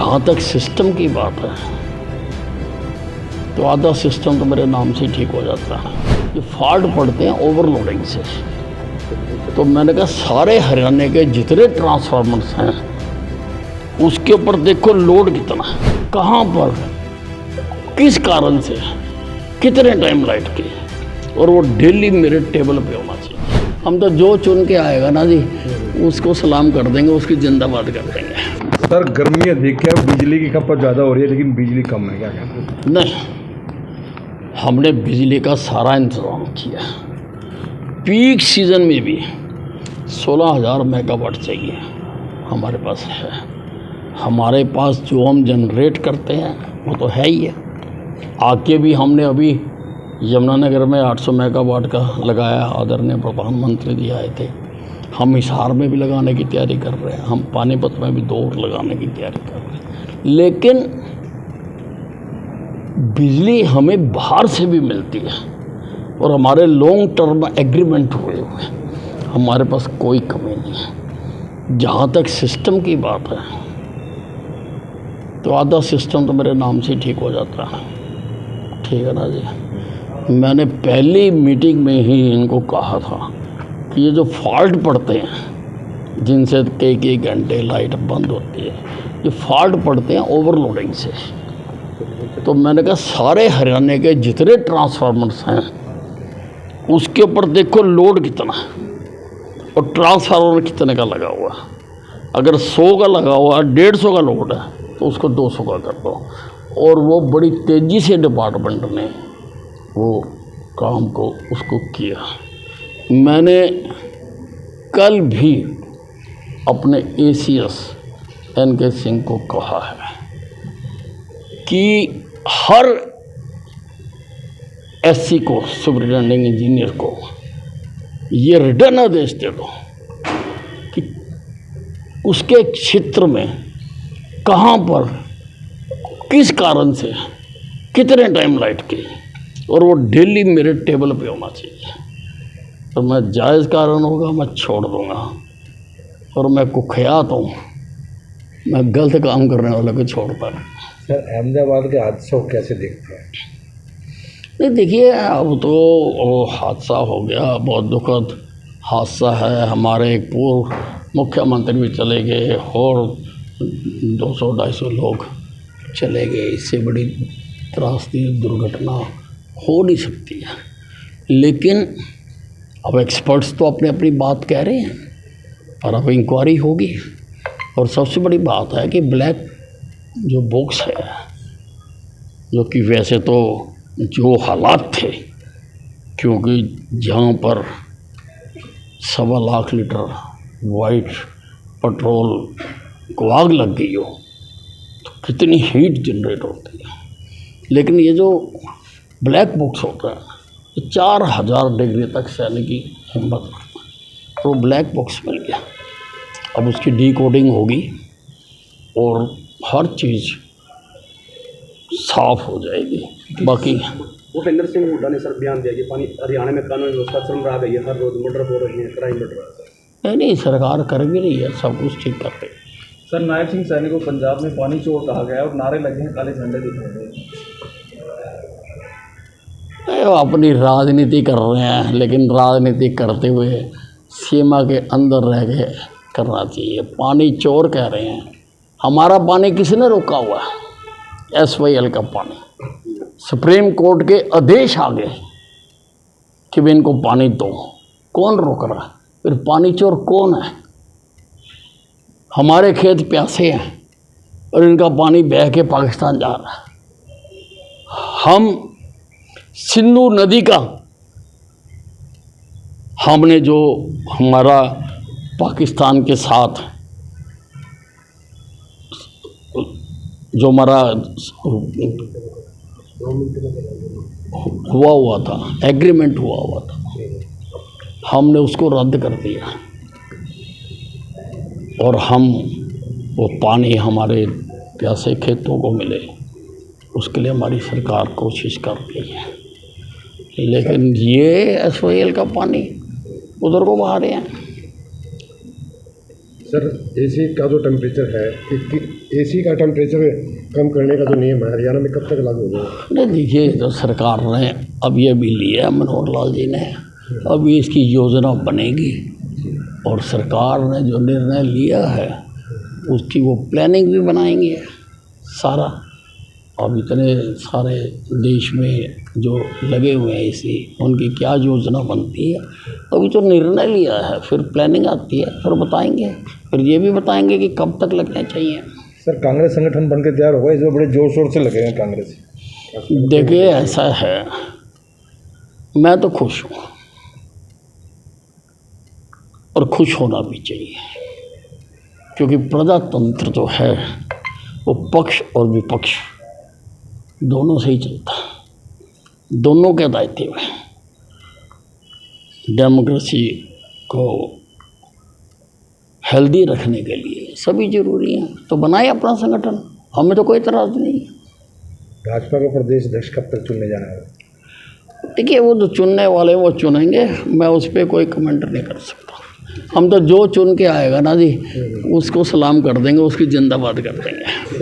जहाँ तक सिस्टम की बात है तो आधा सिस्टम तो मेरे नाम से ठीक हो जाता है। ये फॉल्ट पड़ते हैं ओवरलोडिंग से। तो मैंने कहा सारे हरियाणा के जितने ट्रांसफार्मर्स हैं उसके ऊपर देखो लोड कितना, कहाँ पर, किस कारण से, कितने टाइम लाइट की, और वो डेली मेरे टेबल पे होना चाहिए। हम तो जो चुन के आएगा ना जी उसको सलाम कर देंगे, उसकी जिंदाबाद कर देंगे। सर गर्मियाँ देख के अब बिजली की खपत ज़्यादा हो रही है लेकिन बिजली कम है, क्या कहते हैं? नहीं, हमने बिजली का सारा इंतज़ाम किया। पीक सीज़न में भी 16,000 मेगावाट चाहिए हमारे पास है। हमारे पास जो हम जनरेट करते हैं वो तो है ही है। आगे भी हमने अभी यमुनानगर में 800 मेगावाट का लगाया, आदरणीय प्रधानमंत्री जी आए थे। हम हिसार में भी लगाने की तैयारी कर रहे हैं, हम पानीपत में भी 2 और लगाने की तैयारी कर रहे हैं। लेकिन बिजली हमें बाहर से भी मिलती है और हमारे लॉन्ग टर्म एग्रीमेंट हुए हुए हैं, हमारे पास कोई कमी नहीं है। जहाँ तक सिस्टम की बात है तो आधा सिस्टम तो मेरे नाम से ठीक हो जाता है, ठीक है ना जी। मैंने पहली मीटिंग में ही इनको कहा था कि ये जो फॉल्ट पड़ते हैं जिनसे कई घंटे लाइट बंद होती है, ये फॉल्ट पड़ते हैं ओवरलोडिंग से। तो मैंने कहा सारे हरियाणा के जितने ट्रांसफार्मर्स हैं उसके ऊपर देखो लोड कितना और ट्रांसफार्मर कितने का लगा हुआ। अगर 100 का लगा हुआ, 150 का लोड है तो उसको 200 का कर दो। और वो बड़ी तेज़ी से डिपार्टमेंट ने वो काम को उसको किया। मैंने कल भी अपने ACS NK सिंह को कहा है कि हर SC को, सुपरिटेंडिंग इंजीनियर को, ये रिटर्न आदेश दे दो कि उसके क्षेत्र में कहाँ पर, किस कारण से, कितने टाइम लाइट की, और वो डेली मेरे टेबल पे होना चाहिए। तो मैं जायज़ कारण होगा मैं छोड़ दूँगा, और मैं कुख्यात हूँ, मैं गलत काम करने वाले को छोड़ता नहीं। सर अहमदाबाद के हादसे को कैसे देखते हैं? नहीं देखिए, अब तो वो हादसा हो गया, बहुत दुखद हादसा है। हमारे एक पूर्व मुख्यमंत्री भी चले गए और 200-250 लोग चले गए। इससे बड़ी त्रासदी दुर्घटना हो नहीं सकती है। लेकिन अब एक्सपर्ट्स तो अपनी अपनी बात कह रहे हैं और अब इंक्वायरी होगी। और सबसे बड़ी बात है कि ब्लैक जो बॉक्स है, जो कि वैसे तो जो हालात थे, क्योंकि जहाँ पर 1.25 लाख लीटर वाइट पेट्रोल को आग लग गई हो तो कितनी हीट जनरेट होती है। लेकिन ये जो ब्लैक बॉक्स होता है ये 4000 डिग्री तक सहने की हिम्मत रखता है। तो ब्लैक बॉक्स मिल गया, अब उसकी डिकोडिंग होगी और हर चीज़ साफ हो जाएगी। बाकी भूपेंद्र सिंह हुड्डा ने सर बयान दिया कि पानी हरियाणा में कानून व्यवस्था चरमरा गई है, हर रोज मर्डर हो रही है, क्राइम बढ़ रहा है। नहीं, सरकार कर भी रही है, सब कुछ ठीक कर रही है। सर नायब सिंह सैनी को पंजाब में पानी चोर कहा गया और नारे लगे हैं, काले झंडे दिख रहे हैं। वो अपनी राजनीति कर रहे हैं, लेकिन राजनीति करते हुए सीमा के अंदर रह के करना चाहिए। पानी चोर कह रहे हैं, हमारा पानी किसने रोका हुआ है? SYL का पानी, सुप्रीम कोर्ट के आदेश आ गए कि भी इनको पानी दो, कौन रोक रहा है? फिर पानी चोर कौन है? हमारे खेत प्यासे हैं और इनका पानी बह के पाकिस्तान जा रहा है। हम सिंधु नदी का, हमने जो हमारा पाकिस्तान के साथ जो हमारा हुआ था, एग्रीमेंट हुआ था, हमने उसको रद्द कर दिया और हम वो पानी हमारे प्यासे खेतों को मिले, उसके लिए हमारी सरकार कोशिश कर रही है। लेकिन ये SYL का पानी उधर को बहा रहे हैं। सर एसी का जो टेम्परेचर है एसी का टेम्परेचर कम करने का जो नियम है हरियाणा में कब तक लागू होगा? नहीं देखिए, जो सरकार ने अब ये भी लिया मनोहर लाल जी ने, अभी इसकी योजना बनेगी और सरकार ने जो निर्णय लिया है उसकी वो प्लानिंग भी बनाएंगे सारा। अब इतने सारे देश में जो लगे हुए हैं इसी, उनकी क्या योजना बनती है, अभी तो निर्णय लिया है, फिर प्लानिंग आती है, फिर बताएंगे, फिर ये भी बताएंगे कि कब तक लगने चाहिए। सर कांग्रेस संगठन बन के तैयार होगा, इसमें बड़े जोर शोर से लगे हैं कांग्रेस। देखिए ऐसा है, मैं तो खुश हूँ और खुश होना भी चाहिए, क्योंकि प्रजातंत्र जो है वो पक्ष और विपक्ष दोनों से ही चलता है, दोनों के दायित्व में। डेमोक्रेसी को हेल्दी रखने के लिए सभी जरूरी हैं, तो बनाए अपना संगठन, हमें तो कोई इतराज़ नहीं है। भाजपा का प्रदेश अध्यक्ष कब तक चुनने जाना है? देखिए वो जो चुनने वाले वो चुनेंगे, मैं उस पर कोई कमेंट नहीं कर सकता। हम तो जो चुन के आएगा ना जी, उसको सलाम कर देंगे, उसकी जिंदाबाद कर देंगे।